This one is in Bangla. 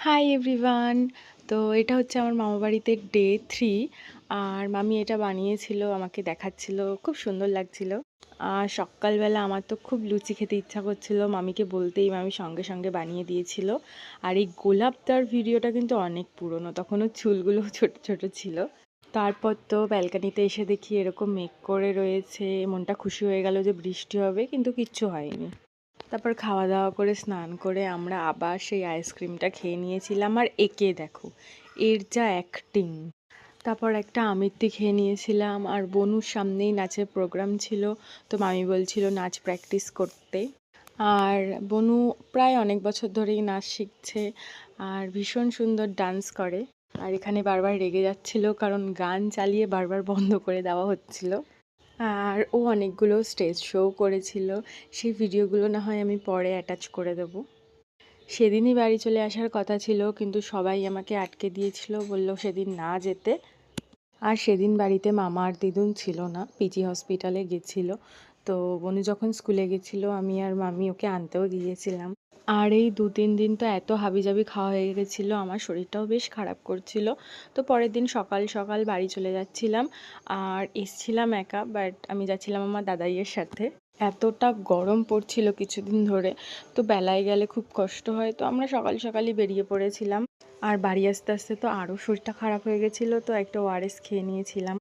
Hi everyone. তো এটা হচ্ছে আমার মামাবাড়িতে ডে 3। আর মামি এটা বানিয়েছিল, আমাকে দেখাচ্ছিল, খুব সুন্দর লাগছিল। আর সকালবেলা আমার তো খুব লুচি খেতে ইচ্ছা করছিল, মামিকে বলতেই মামি সঙ্গে সঙ্গে বানিয়ে দিয়েছিল। আর এই গোলাপটার ভিডিওটা কিন্তু অনেক পুরনো, তখনও চুলগুলো ছোট ছোট ছিল। তারপর তো ব্যালকানিতে এসে দেখি এরকম মেঘ করে রয়েছে, মনটা খুশি হয়ে গেল যে বৃষ্টি হবে, কিন্তু কিচ্ছু হয়নি। তারপর খাওয়া দাওয়া করে স্নান করে আমরা আবার সেই আইসক্রিমটা খেয়ে নিয়েছিলাম। আর একে দেখো, এর যা অ্যাক্টিং! তারপর একটা আমিত্তি খেয়ে নিয়েছিলাম। আর বনুর সামনেই নাচের প্রোগ্রাম ছিল, তো মামি বলছিল নাচ প্র্যাকটিস করতে। আর বনু প্রায় অনেক বছর ধরেই নাচ শিখছে, আর ভীষণ সুন্দর ডান্স করে। আর এখানে বারবার রেগে যাচ্ছিল কারণ গান চালিয়ে বারবার বন্ধ করে দেওয়া হচ্ছিল। আর ও অনেকগুলো স্টেজ শোও করেছিল, সেই ভিডিওগুলো না হয় আমি পরে অ্যাটাচ করে দেবো। সেদিনই বাড়ি চলে আসার কথা ছিল, কিন্তু সবাই আমাকে আটকে দিয়েছিল, বলল সেদিন না যেতে। আর সেদিন বাড়িতে মামা আর দিদুন ছিল না, পিজি হসপিটালে গেছিল। তো বনু যখন স্কুলে গেছিল, আমি আর মামি ওকে আনতেও গিয়েছিলাম। আর এই 2-3 দিন তো এত হাবিজাবি খাওয়া হয়ে গেছিলো, আমার শরীরটাও বেশ খারাপ করছিল। তো পরের দিন সকাল সকাল বাড়ি চলে যাচ্ছিলাম। আর এসছিলাম একা, বাট আমি যাচ্ছিলাম আমার দাদাইয়ের সাথে। এতটা গরম পড়ছিল কিছুদিন ধরে, তো বেলায় গেলে খুব কষ্ট হয়, তো আমরা সকাল সকালই বেরিয়ে পড়েছিলাম। আর বাড়ি আসতে আসতে তো আরও শরীরটা খারাপ হয়ে গেছিলো, তো একটা ওআরএস খেয়ে নিয়েছিলাম।